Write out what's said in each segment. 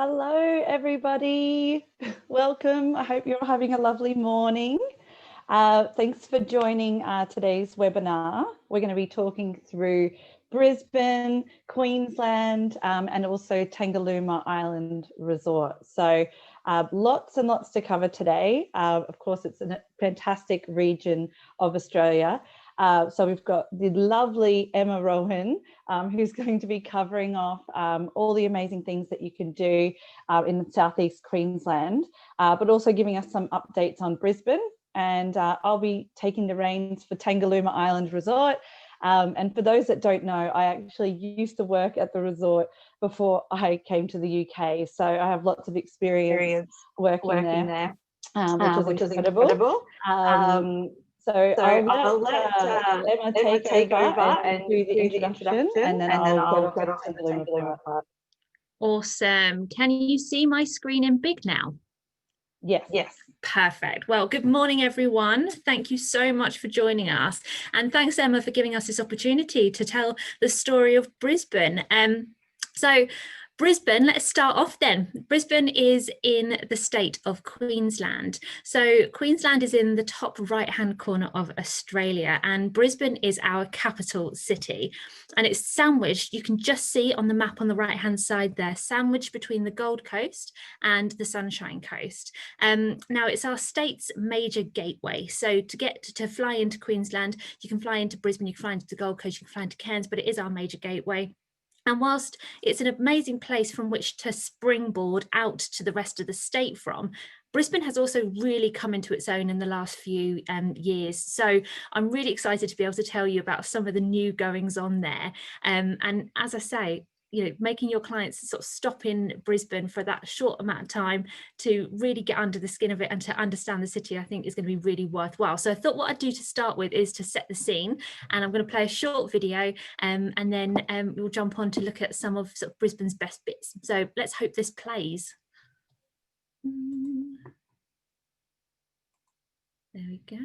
Hello, everybody. Welcome. I hope you're having a lovely morning. Thanks for joining today's webinar. We're going to be talking through Brisbane, Queensland, and also Tangalooma Island Resort. So lots and lots to cover today. Of course, it's a fantastic region of Australia. So we've got the lovely Emma Rowan, who's going to be covering off all the amazing things that you can do in southeast Queensland, but also giving us some updates on Brisbane. And I'll be taking the reins for Tangalooma Island Resort. And for those that don't know, I actually used to work at the resort before I came to the UK. So I have lots of experience working there, which is incredible. So I'll let Emma take over and do the introduction, and then I'll go off to the Tangalooma part. Awesome. Can you see my screen in big now? Yes. Perfect. Well, good morning, everyone. Thank you so much for joining us. And thanks, Emma, for giving us this opportunity to tell the story of Brisbane. So Brisbane, let's start off then. Brisbane is in the state of Queensland. So Queensland is in the top right-hand corner of Australia, and Brisbane is our capital city. And it's sandwiched, you can just see on the map on the right-hand side there, sandwiched between the Gold Coast and the Sunshine Coast. Now it's our state's major gateway. So to fly into Queensland, you can fly into Brisbane, you can fly into the Gold Coast, you can fly into Cairns, but it is our major gateway. And whilst it's an amazing place from which to springboard out to the rest of the state from, Brisbane has also really come into its own in the last few years. So I'm really excited to be able to tell you about some of the new goings on there. And as I say, making your clients sort of stop in Brisbane for that short amount of time to really get under the skin of it and to understand the city, I think is going to be really worthwhile. So I thought what I'd do to start with is to set the scene, and I'm going to play a short video and then we'll jump on to look at some of Brisbane's best bits. So let's hope this plays. There we go.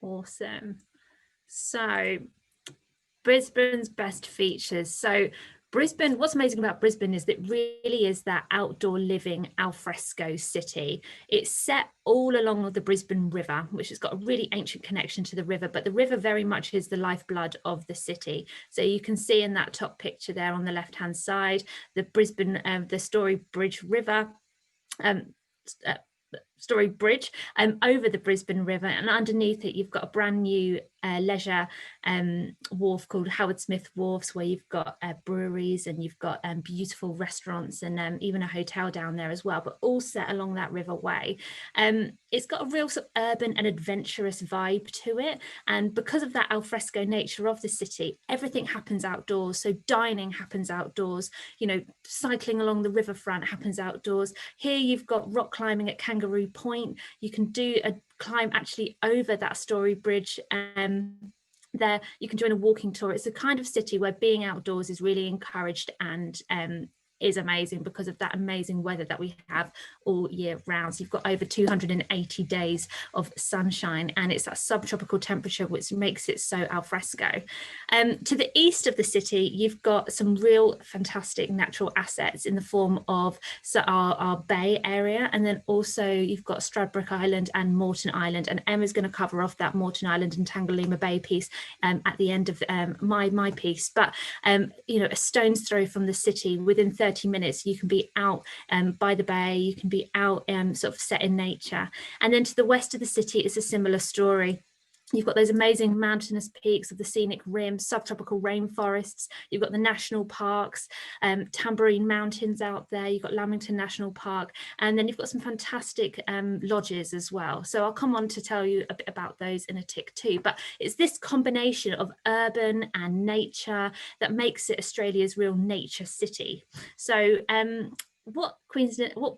Awesome. So Brisbane's best features. So Brisbane, what's amazing about Brisbane is that it really is that outdoor living alfresco city. It's set all along the Brisbane River, which has got a really ancient connection to the river, but the river very much is the lifeblood of the city. So you can see in that top picture there on the left-hand side, the Brisbane, the Story Bridge River, Story Bridge over the Brisbane River, and underneath it you've got a brand new leisure wharf called Howard Smith Wharfs, where you've got breweries and you've got beautiful restaurants and even a hotel down there as well, but all set along that riverway. It's got a real sort of urban and adventurous vibe to it, and because of that alfresco nature of the city, everything happens outdoors. So dining happens outdoors, cycling along the riverfront happens outdoors. Here you've got rock climbing at Kangaroo Point. You can do a climb actually over that Story Bridge. There you can join a walking tour. It's a kind of city where being outdoors is really encouraged and is amazing because of that amazing weather that we have all year round. So you've got over 280 days of sunshine, and it's that subtropical temperature which makes it so al fresco. To the east of the city, you've got some real fantastic natural assets in the form of our bay area, and then also you've got Stradbroke Island and Moreton Island, and Emma's going to cover off that Moreton Island and Tangalooma Bay piece at the end of my piece. But a stone's throw from the city, within 30 minutes, you can be out by the bay, you can be out sort of set in nature. And then to the west of the city, it's a similar story. You've got those amazing mountainous peaks of the scenic rim, subtropical rainforests. You've got the national parks, Tambourine Mountains out there. You've got Lamington National Park, and then you've got some fantastic lodges as well. So I'll come on to tell you a bit about those in a tick too. But it's this combination of urban and nature that makes it Australia's real nature city. So what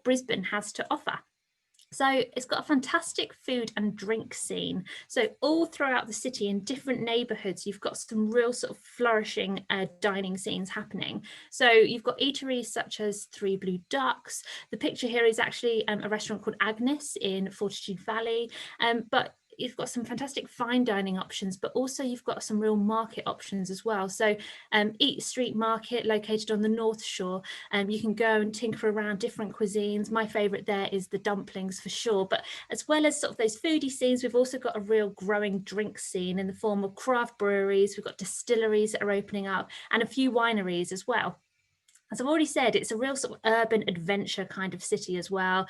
Brisbane has to offer. So it's got a fantastic food and drink scene. So all throughout the city in different neighbourhoods, you've got some real sort of flourishing dining scenes happening. So you've got eateries such as Three Blue Ducks. The picture here is actually a restaurant called Agnes in Fortitude Valley. But you've got some fantastic fine dining options, but also you've got some real market options as well. So Eat Street Market, located on the North Shore, you can go and tinker around different cuisines. My favourite there is the dumplings for sure, but as well as sort of those foodie scenes, we've also got a real growing drink scene in the form of craft breweries. We've got distilleries that are opening up and a few wineries as well. As I've already said, it's a real sort of urban adventure kind of city as well.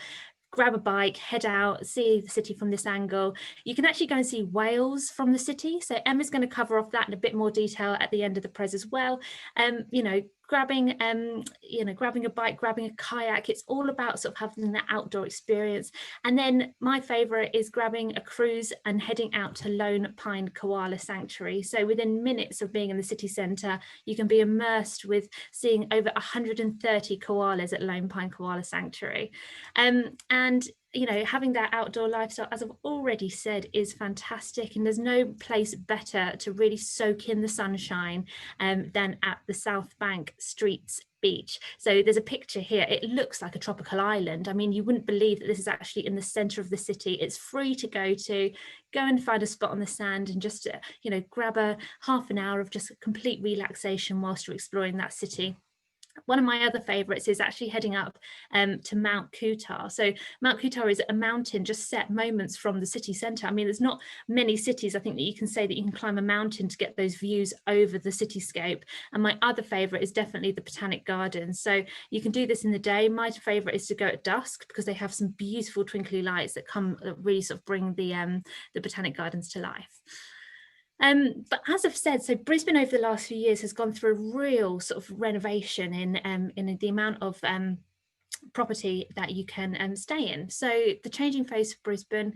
Grab a bike, head out, see the city from this angle. You can actually go and see whales from the city. So Emma's going to cover off that in a bit more detail at the end of the pres as well. You know, grabbing a bike, grabbing a kayak. It's all about sort of having that outdoor experience. And then my favorite is grabbing a cruise and heading out to Lone Pine Koala Sanctuary. So within minutes of being in the city centre, you can be immersed with seeing over 130 koalas at Lone Pine Koala Sanctuary. And you know, having that outdoor lifestyle, as I've already said, is fantastic, and there's no place better to really soak in the sunshine than at the South Bank Streets beach. So there's a picture here. It looks like a tropical island. I mean, you wouldn't believe that this is actually in the center of the city. It's free to go and find a spot on the sand and just you know, grab a half an hour of just complete relaxation whilst you're exploring that city. One of my other favourites is actually heading up to Mount Kutar. So Mount Kutar is a mountain just set moments from the city centre. I mean, there's not many cities, I think, that you can say that you can climb a mountain to get those views over the cityscape. And my other favourite is definitely the Botanic Gardens. So you can do this in the day. My favourite is to go at dusk because they have some beautiful twinkly lights that really sort of bring the Botanic Gardens to life. But as I've said, so Brisbane over the last few years has gone through a real sort of renovation in the amount of property that you can stay in. So the changing face of Brisbane,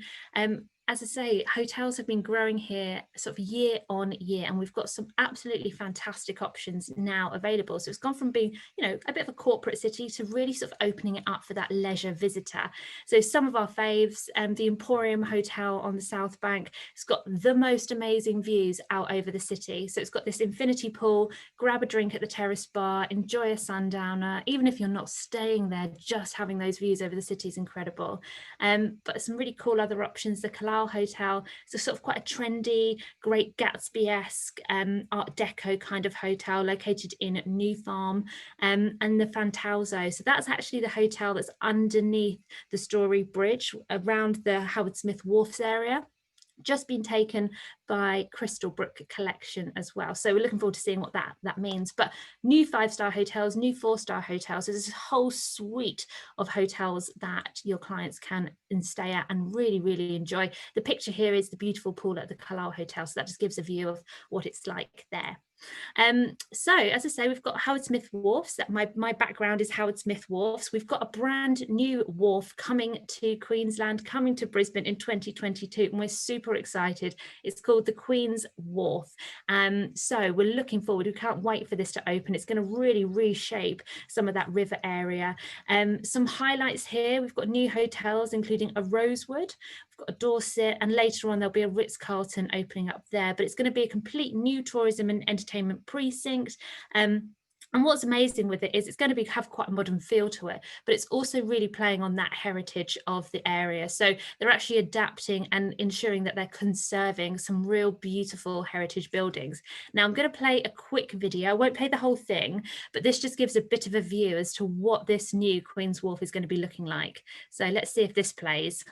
as I say, hotels have been growing here sort of year on year, and we've got some absolutely fantastic options now available. So it's gone from being, you know, a bit of a corporate city to really sort of opening it up for that leisure visitor. So some of our faves, the Emporium Hotel on the South Bank, it's got the most amazing views out over the city. So it's got this infinity pool, grab a drink at the terrace bar, enjoy a sundowner. Even if you're not staying there, just having those views over the city is incredible. But some really cool other options, the Hotel. It's a sort of quite a trendy, Great Gatsby-esque Art Deco kind of hotel located in New Farm, and the Fantalzo. So that's actually the hotel that's underneath the Story Bridge around the Howard Smith Wharfs area. Just been taken by Crystal Brook Collection as well. So we're looking forward to seeing what that means. But new 5-star hotels, new 4-star hotels. So there's a whole suite of hotels that your clients can stay at and really, really enjoy. The picture here is the beautiful pool at the Carlisle Hotel. So that just gives a view of what it's like there. So as I say, we've got Howard Smith Wharfs. My background is Howard Smith Wharfs. We've got a brand new wharf coming to Queensland, coming to Brisbane in 2022, and we're super excited. It's called the Queen's Wharf. So we're looking forward. We can't wait for this to open. It's going to really reshape some of that river area. Some highlights here. We've got new hotels, including a Rosewood. We've got a Dorset, and later on there'll be a Ritz-Carlton opening up there. But it's going to be a complete new tourism and entertainment precinct. And what's amazing with it is it's going to have quite a modern feel to it, but it's also really playing on that heritage of the area. So they're actually adapting and ensuring that they're conserving some real beautiful heritage buildings. Now I'm going to play a quick video. I won't play the whole thing, but this just gives a bit of a view as to what this new Queen's Wharf is going to be looking like. So let's see if this plays.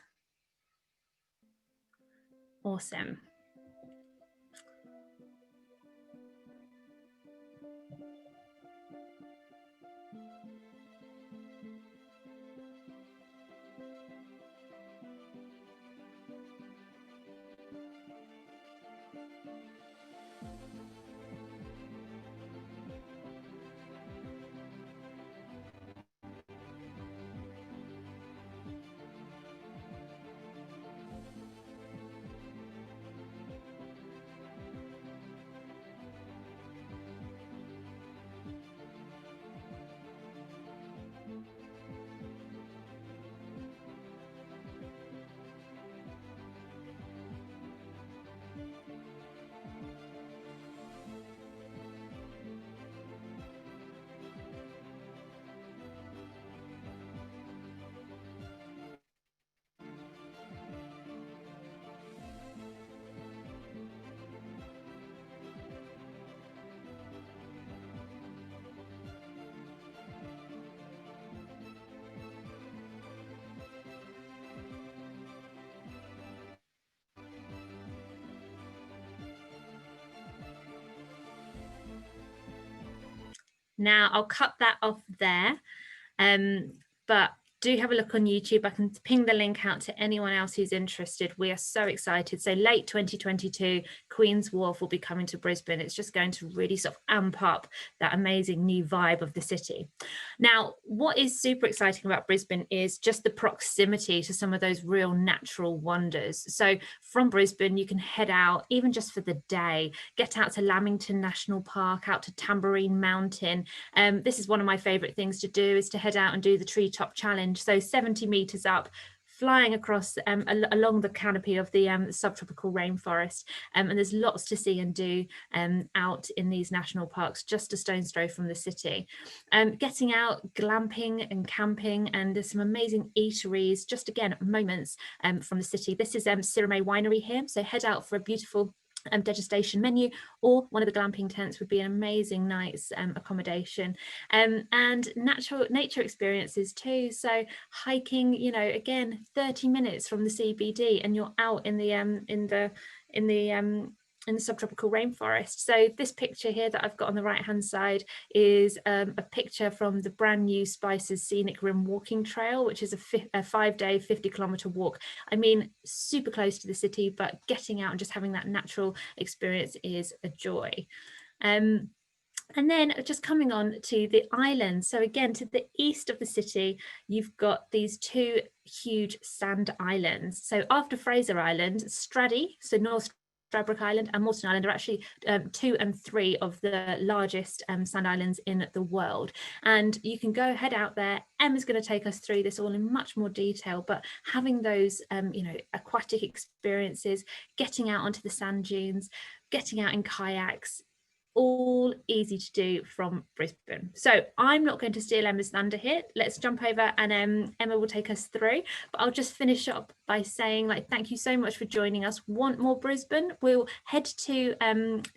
Awesome. Now I'll cut that off there, but do have a look on YouTube. I can ping the link out to anyone else who's interested. We are so excited. So late 2022, Queen's Wharf will be coming to Brisbane. It's just going to really sort of amp up that amazing new vibe of the city. Now, what is super exciting about Brisbane is just the proximity to some of those real natural wonders. So from Brisbane, you can head out, even just for the day, get out to Lamington National Park, out to Tambourine Mountain. This is one of my favorite things to do, is to head out and do the treetop challenge. So 70 meters up, flying across along the canopy of the subtropical rainforest, and there's lots to see and do out in these national parks, just a stone's throw from the city. Getting out, glamping and camping, and there's some amazing eateries, just again moments from the city. This is Sirime Winery here, so head out for a beautiful degustation menu, or one of the glamping tents would be an amazing night's accommodation, and nature experiences too. So hiking, you know, again 30 minutes from the CBD and you're out in the subtropical rainforest. So this picture here that I've got on the right hand side is a picture from the brand new Spices Scenic Rim walking trail, which is a 5-day 50-kilometer walk. I mean, super close to the city, but getting out and just having that natural experience is a joy. And then just coming on to the island. So again, to the east of the city, you've got these two huge sand islands. So after Fraser Island, Stradey, so North Stradbroke Island and Moreton Island are actually 2 and 3 of the largest sand islands in the world. And you can go head out there. Emma's going to take us through this all in much more detail, but having those you know, aquatic experiences, getting out onto the sand dunes, getting out in kayaks, all easy to do from Brisbane. So I'm not going to steal Emma's thunder here. Let's jump over and Emma will take us through, but I'll just finish up by saying, like, thank you so much for joining us. Want more Brisbane? We'll head to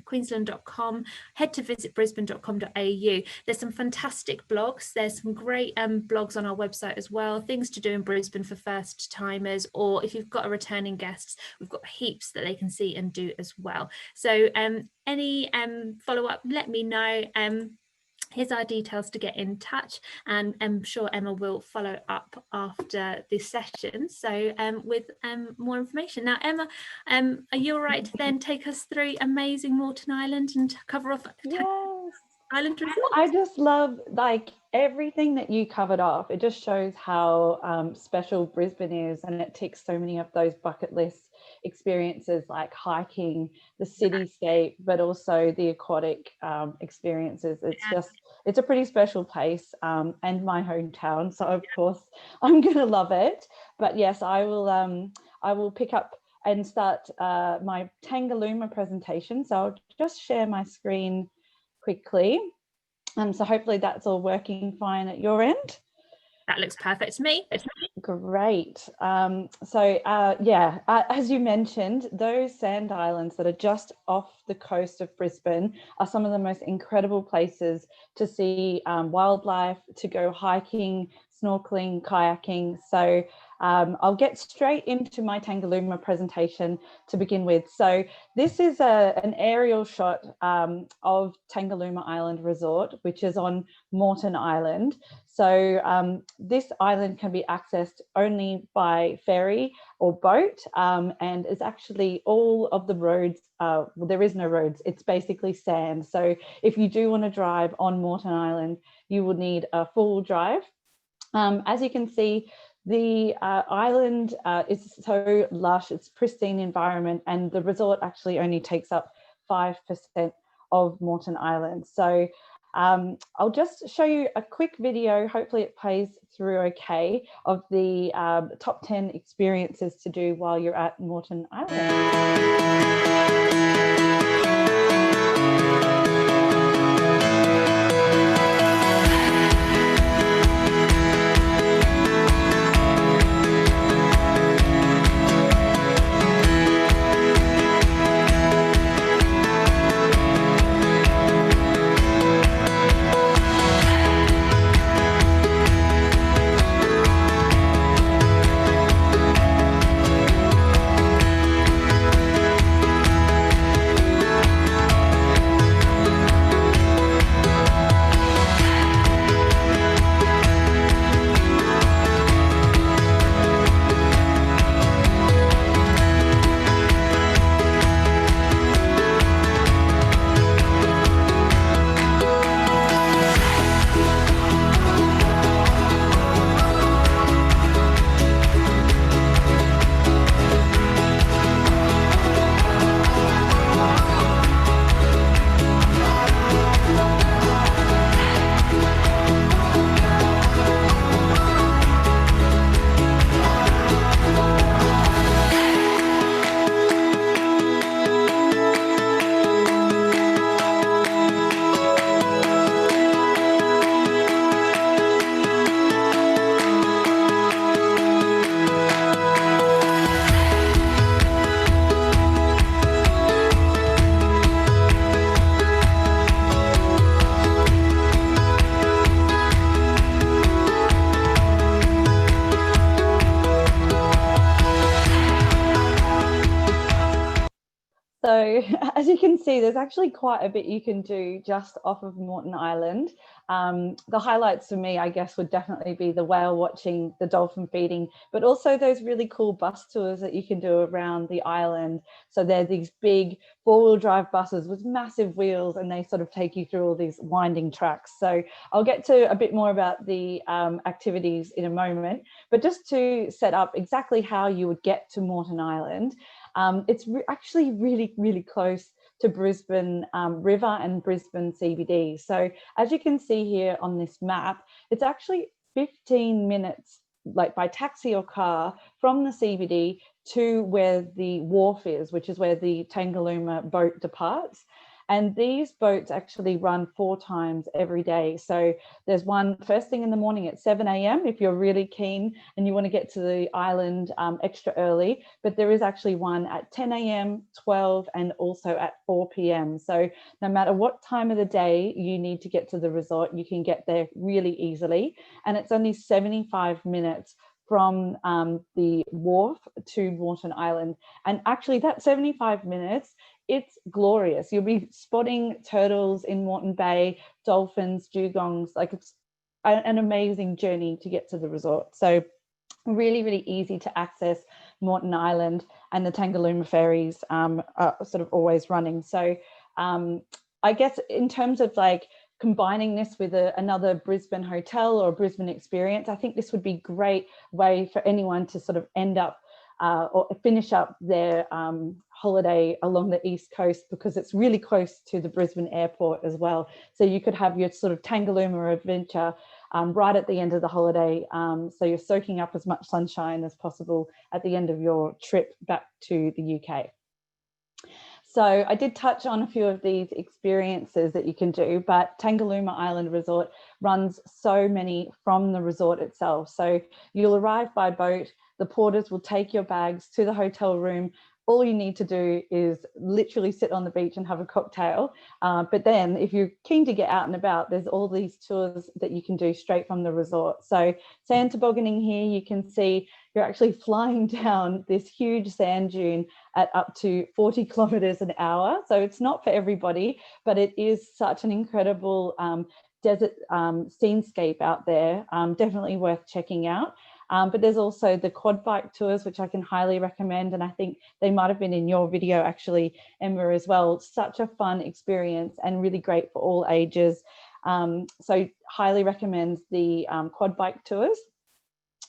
queensland.com, head to visitbrisbane.com.au. There's some fantastic blogs. There's some great blogs on our website as well, things to do in Brisbane for first timers, or if you've got a returning guests, we've got heaps that they can see and do as well. So any follow-up, let me know. Here's our details to get in touch, and I'm sure Emma will follow up after this session, so with more information. Now, Emma, are you all right to then take us through amazing Moreton Island and cover off island resorts? I just love, like, everything that you covered off. It just shows how special Brisbane is, and it ticks so many of those bucket list experiences, like hiking, the cityscape, but also the aquatic experiences. It's a pretty special place, and my hometown, so of course I'm gonna love it. But yes, I will pick up and start my Tangalooma presentation. So I'll just share my screen quickly, so hopefully that's all working fine at your end. That looks perfect to me. Great. As you mentioned, those sand islands that are just off the coast of Brisbane are some of the most incredible places to see wildlife, to go hiking, snorkeling, kayaking. So I'll get straight into my Tangalooma presentation to begin with. So this is an aerial shot of Tangalooma Island Resort, which is on Moreton Island. So this island can be accessed only by ferry or boat, and it's actually all of the roads, well, there is no roads, it's basically sand. So if you do want to drive on Moreton Island, you will need a full drive. As you can see, the island is so lush, it's pristine environment, and the resort actually only takes up 5% of Moreton Island. So I'll just show you a quick video, hopefully it plays through okay, of the top 10 experiences to do while you're at Moreton Island. So as you can see, there's actually quite a bit you can do just off of Moreton Island. The highlights for me, I guess, would definitely be the whale watching, the dolphin feeding, but also those really cool bus tours that you can do around the island. So they're these big four-wheel drive buses with massive wheels, and they sort of take you through all these winding tracks. So I'll get to a bit more about the activities in a moment, but just to set up exactly how you would get to Moreton Island, it's actually really, really close to Brisbane River and Brisbane CBD. So as you can see here on this map, it's actually 15 minutes, like by taxi or car, from the CBD to where the wharf is, which is where the Tangalooma boat departs. And these boats actually run 4 times every day. So there's one first thing in the morning at 7 a.m. if you're really keen and you want to get to the island extra early. But there is actually one at 10 a.m., 12, and also at 4 p.m. So no matter what time of the day you need to get to the resort, you can get there really easily. And it's only 75 minutes from the wharf to Moreton Island. And actually that 75 minutes, it's glorious. You'll be spotting turtles in Moreton Bay, dolphins, dugongs. Like, it's an amazing journey to get to the resort. So really, really easy to access Moreton Island, and the Tangalooma ferries are sort of always running. So I guess in terms of like combining this with another Brisbane hotel or Brisbane experience, I think this would be a great way for anyone to sort of end up or finish up their holiday along the east coast, because it's really close to the Brisbane airport as well. So you could have your sort of Tangalooma adventure right at the end of the holiday. So you're soaking up as much sunshine as possible at the end of your trip back to the UK. So I did touch on a few of these experiences that you can do, but Tangalooma Island Resort runs so many from the resort itself. So you'll arrive by boat, the porters will take your bags to the hotel room. All you need to do is literally sit on the beach and have a cocktail. But then if you're keen to get out and about, there's all these tours that you can do straight from the resort. So sand tobogganing here, you can see you're actually flying down this huge sand dune at up to 40 kilometers an hour. So it's not for everybody, but it is such an incredible desert scenescape out there. Definitely worth checking out. But there's also the quad bike tours, which I can highly recommend. And I think they might have been in your video actually, Emma, as well. Such a fun experience and really great for all ages. So highly recommend the quad bike tours.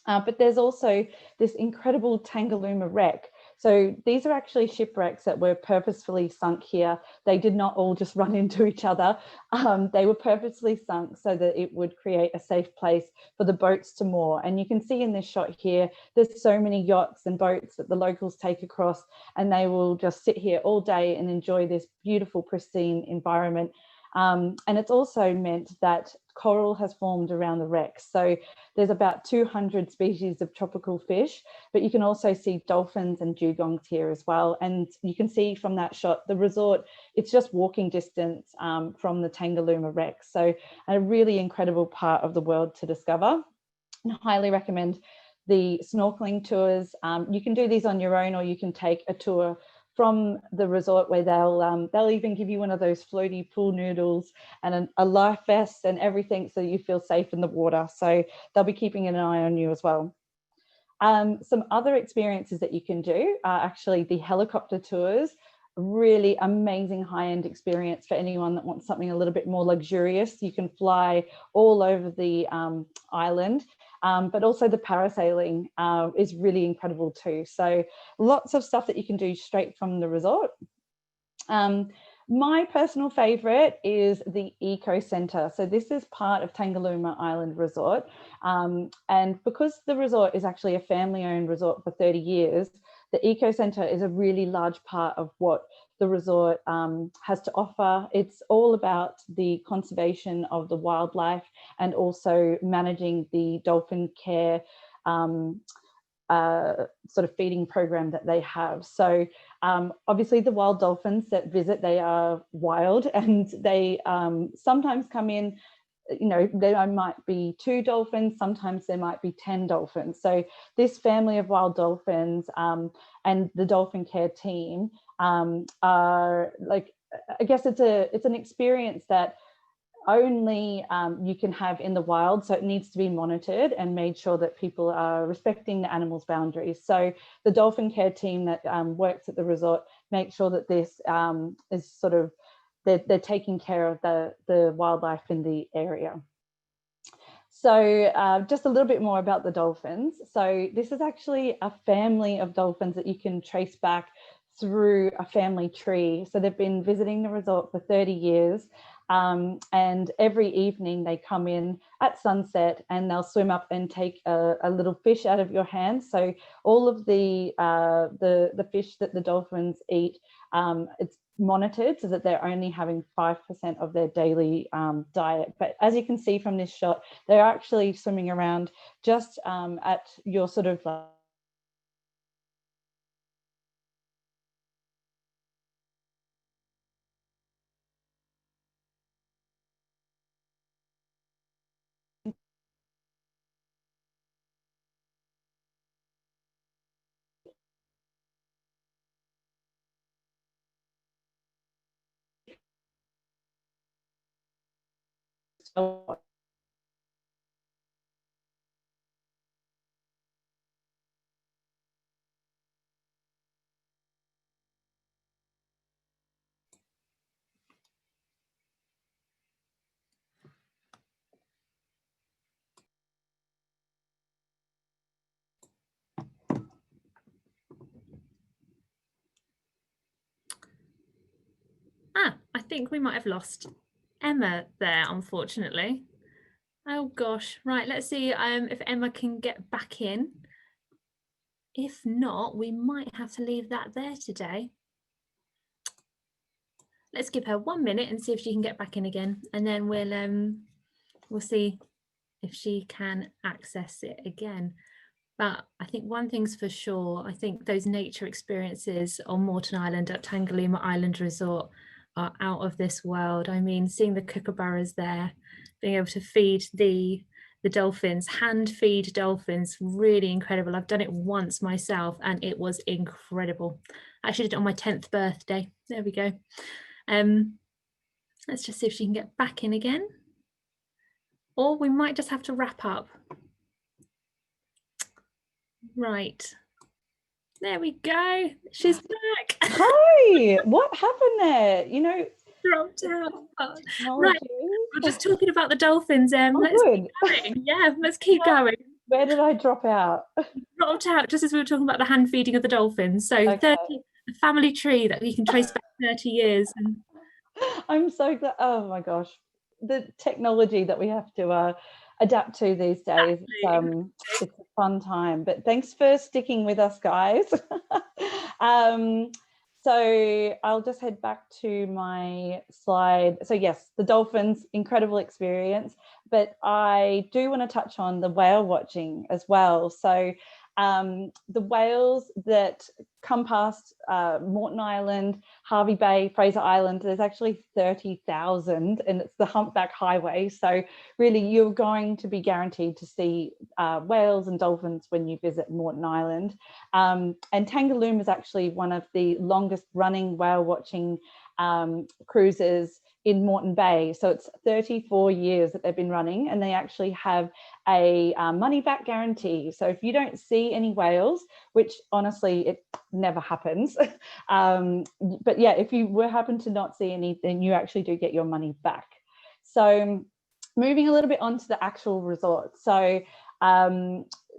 But there's also this incredible Tangalooma wreck. So these are actually shipwrecks that were purposefully sunk here. They did not all just run into each other. They were purposely sunk so that it would create a safe place for the boats to moor. And you can see in this shot here, there's so many yachts and boats that the locals take across, and they will just sit here all day and enjoy this beautiful, pristine environment. And it's also meant that coral has formed around the wrecks. So there's about 200 species of tropical fish, but you can also see dolphins and dugongs here as well. And you can see from that shot, the resort, it's just walking distance from the Tangalooma wrecks. So a really incredible part of the world to discover. I highly recommend the snorkeling tours. You can do these on your own, or you can take a tour from the resort where they'll even give you one of those floaty pool noodles and a life vest and everything, so you feel safe in the water. So they'll be keeping an eye on you as well. Some other experiences that you can do are actually the helicopter tours. Really amazing high-end experience for anyone that wants something a little bit more luxurious. You can fly all over the island, but also the parasailing is really incredible too. So lots of stuff that you can do straight from the resort. My personal favorite is the Eco Centre. So this is part of Tangalooma Island Resort. And because the resort is actually a family-owned resort for 30 years, the Eco Centre is a really large part of what the resort has to offer. It's all about the conservation of the wildlife and also managing the dolphin care sort of feeding program that they have. So obviously the wild dolphins that visit, they are wild, and they sometimes come in, you know, there might be 2 dolphins, sometimes there might be 10 dolphins. So this family of wild dolphins and the dolphin care team are like, I guess it's an experience that only you can have in the wild, so it needs to be monitored and made sure that people are respecting the animals' boundaries. So the dolphin care team that works at the resort makes sure that this is sort of, they're taking care of the wildlife in the area. So just a little bit more about the dolphins. So this is actually a family of dolphins that you can trace back through a family tree. So they've been visiting the resort for 30 years. And every evening they come in at sunset and they'll swim up and take a little fish out of your hand. So all of the fish that the dolphins eat, it's monitored so that they're only having 5% of their daily diet. But as you can see from this shot, they're actually swimming around just at your sort of I think we might have lost Emma there, unfortunately. Oh gosh, right, let's see if Emma can get back in. If not, we might have to leave that there today. Let's give her 1 minute and see if she can get back in again, and then we'll see if she can access it again. But I think one thing's for sure, I think those nature experiences on Moreton Island at Tangalooma Island Resort are out of this world. I mean, seeing the kookaburras there, being able to feed the dolphins, hand feed dolphins, really incredible. I've done it once myself and it was incredible. I actually did it on my 10th birthday. There we go. Let's just see if she can get back in again. Or we might just have to wrap up. Right. There we go. She's back. Hi, what happened there? You know, Dropped out. Right. We're just talking about the dolphins. Let's keep going. Yeah, let's keep going. Where did I drop out? Dropped out just as we were talking about the hand feeding of the dolphins. So Okay. 30, a family tree that we can trace back 30 years. And I'm so glad. Oh my gosh, the technology that we have to adapt to these days. It's a fun time. But thanks for sticking with us, guys. So I'll just head back to my slide. So yes, the dolphins, incredible experience, but I do want to touch on the whale watching as well. So the whales that come past Moreton Island, Hervey Bay, Fraser Island, there's actually 30,000 and it's the humpback highway. So really you're going to be guaranteed to see whales and dolphins when you visit Moreton Island. And Tangalooma is actually one of the longest running whale watching cruises in Moreton Bay. So it's 34 years that they've been running, and they actually have a money back guarantee. So if you don't see any whales, which honestly it never happens, but yeah, if you happen to not see any, then you actually do get your money back. So moving a little bit onto the actual resort. So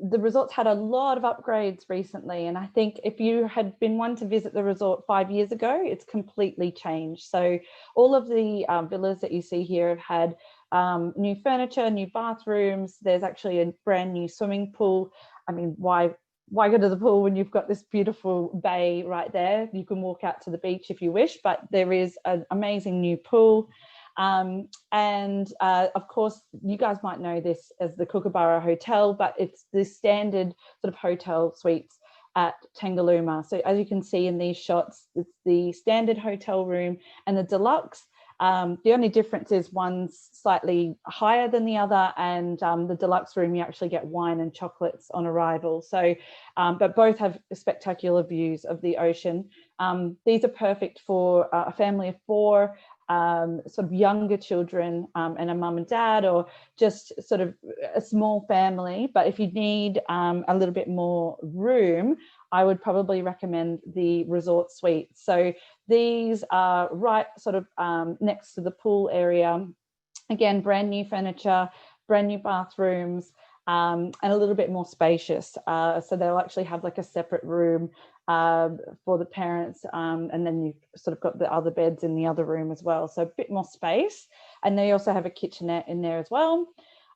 the resort's had a lot of upgrades recently, and I think if you had been one to visit the resort 5 years ago, it's completely changed. So all of the villas that you see here have had new furniture, new bathrooms. There's actually a brand new swimming pool. I mean, why go to the pool when you've got this beautiful bay right there? You can walk out to the beach if you wish, but there is an amazing new pool. Of course, you guys might know this as the Kookaburra Hotel, but it's the standard sort of hotel suites at Tangalooma. So as you can see in these shots, it's the standard hotel room and the deluxe. The only difference is one's slightly higher than the other, and the deluxe room, you actually get wine and chocolates on arrival. So, but both have spectacular views of the ocean. These are perfect for a family of 4, sort of younger children and a mum and dad, or just sort of a small family. But if you need a little bit more room, I would probably recommend the resort suite. So these are right sort of next to the pool area. Again, brand new furniture, brand new bathrooms, and a little bit more spacious. So they'll actually have like a separate room for the parents, and then you've sort of got the other beds in the other room as well. So a bit more space. And they also have a kitchenette in there as well.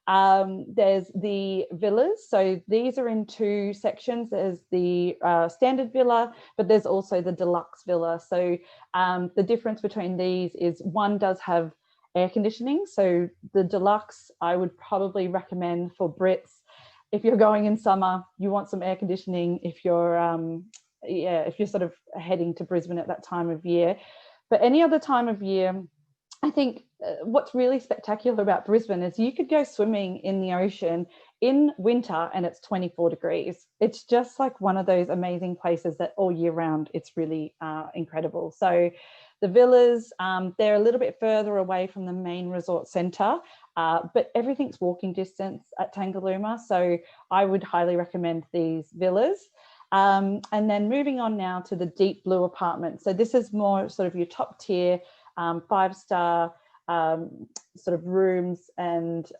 There's the villas. So these are in 2 sections. There's the standard villa, but there's also the deluxe villa. So the difference between these is one does have air conditioning. So the deluxe, I would probably recommend for Brits. If you're going in summer, you want some air conditioning. If you're if you're sort of heading to Brisbane at that time of year. But any other time of year, I think what's really spectacular about Brisbane is you could go swimming in the ocean in winter and it's 24 degrees. It's just like one of those amazing places that all year round, it's really incredible. So the villas, they're a little bit further away from the main resort centre, but everything's walking distance at Tangalooma. So I would highly recommend these villas. And then moving on now to the deep blue apartment. So this is more sort of your top tier, 5-star sort of rooms and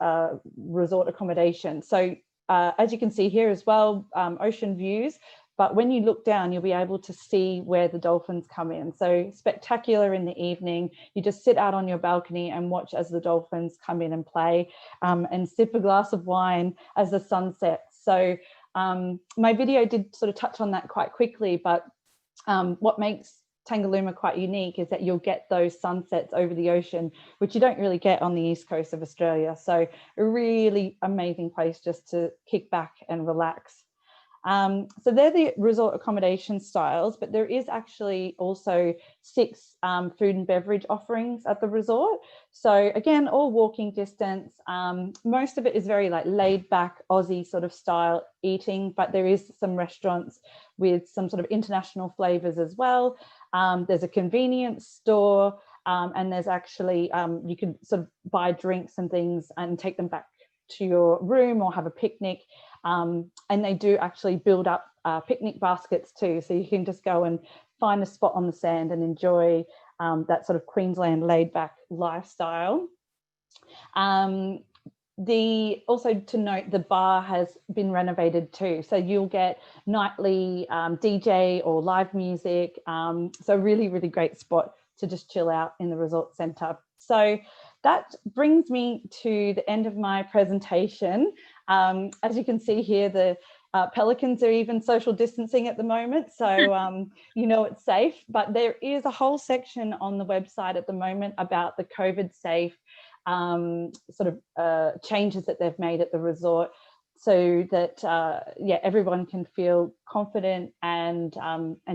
resort accommodation. So as you can see here as well, ocean views, but when you look down, you'll be able to see where the dolphins come in. So spectacular in the evening. You just sit out on your balcony and watch as the dolphins come in and play, and sip a glass of wine as the sun sets. So my video did sort of touch on that quite quickly, but what makes Tangalooma quite unique is that you'll get those sunsets over the ocean, which you don't really get on the east coast of Australia. So a really amazing place just to kick back and relax. So they're the resort accommodation styles, but there is actually also 6 food and beverage offerings at the resort. So again, all walking distance. Most of it is very like laid back Aussie sort of style eating, but there is some restaurants with some sort of international flavors as well. There's a convenience store, and there's actually, you can sort of buy drinks and things and take them back to your room or have a picnic. And they do actually build up picnic baskets too. So you can just go and find a spot on the sand and enjoy that sort of Queensland laid back lifestyle. Also to note, the bar has been renovated too. So you'll get nightly DJ or live music. So really, really great spot to just chill out in the resort centre. So that brings me to the end of my presentation. As you can see here, the pelicans are even social distancing at the moment, so you know it's safe. But there is a whole section on the website at the moment about the COVID safe sort of changes that they've made at the resort, so that everyone can feel confident and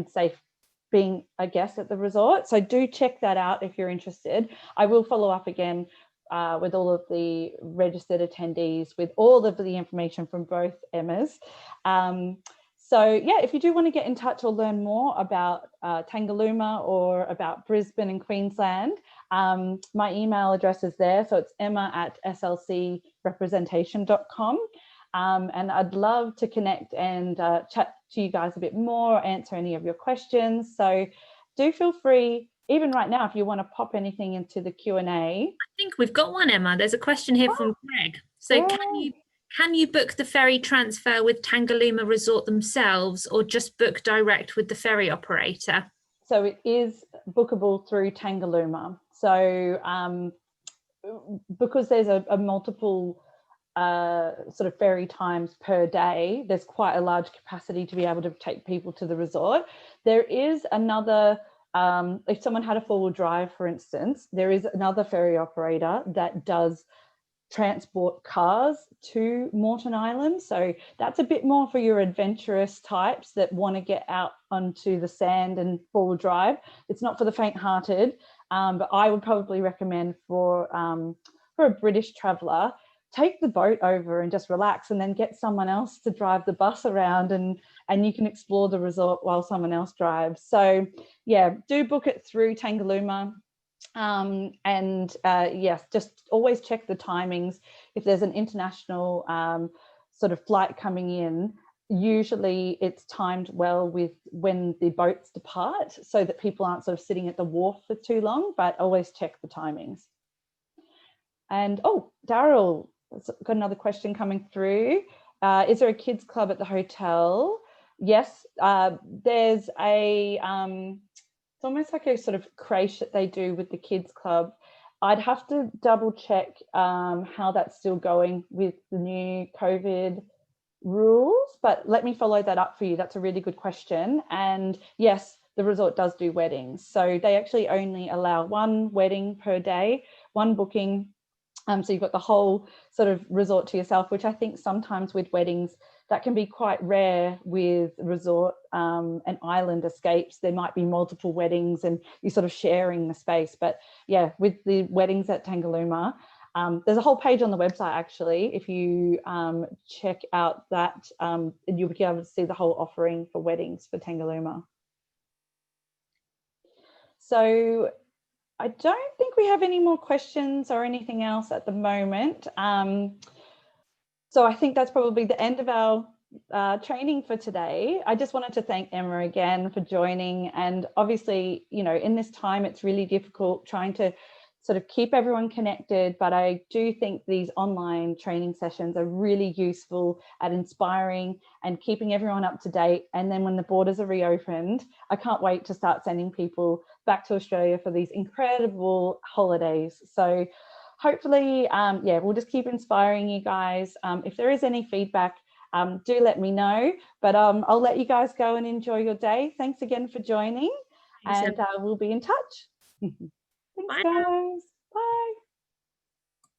safe being a guest at the resort. So do check that out if you're interested. I will follow up again with all of the registered attendees with all of the information from both Emmas. So yeah, if you do want to get in touch or learn more about Tangalooma or about Brisbane and Queensland, my email address is there. So it's emma@slcrepresentation.com. And I'd love to connect and chat to you guys a bit more, answer any of your questions. So do feel free, even right now, if you want to pop anything into the Q&A. I think we've got one, Emma. There's a question here from Greg. So yeah. can you book the ferry transfer with Tangalooma Resort themselves, or just book direct with the ferry operator? So it is bookable through Tangalooma. So because there's a multiple sort of ferry times per day, there's quite a large capacity to be able to take people to the resort. There is another, if someone had a 4-wheel drive, for instance, there is another ferry operator that does transport cars to Moreton Island. So that's a bit more for your adventurous types that want to get out onto the sand and 4-wheel drive. It's not for the faint-hearted. But I would probably recommend for a British traveller, take the boat over and just relax, and then get someone else to drive the bus around, and you can explore the resort while someone else drives. So yeah, do book it through Tangalooma. Yes, just always check the timings. If there's an international sort of flight coming in, usually it's timed well with when the boats depart, so that people aren't sort of sitting at the wharf for too long, but always check the timings. And oh, Daryl, got another question coming through. Is there a kids club at the hotel? Yes, there's a it's almost like a sort of creche that they do with the kids club. I'd have to double check how that's still going with the new COVID rules, but let me follow that up for you. That's a really good question. And yes, the resort does do weddings. So they actually only allow one wedding per day, one booking. So you've got the whole sort of resort to yourself, which I think sometimes with weddings, that can be quite rare with resort and island escapes. There might be multiple weddings and you're sort of sharing the space. But yeah, with the weddings at Tangalooma, there's a whole page on the website, actually. If you check out that, you'll be able to see the whole offering for weddings for Tangalooma. So I don't think we have any more questions or anything else at the moment. So I think that's probably the end of our training for today. I just wanted to thank Emma again for joining. And obviously, you know, in this time, it's really difficult trying to sort of keep everyone connected, but I do think these online training sessions are really useful at inspiring and keeping everyone up to date. And then when the borders are reopened, I can't wait to start sending people back to Australia for these incredible holidays. So hopefully, yeah, we'll just keep inspiring you guys. If there is any feedback, do let me know, but I'll let you guys go and enjoy your day. Thanks again for joining, and we'll be in touch. Thanks, guys. Bye.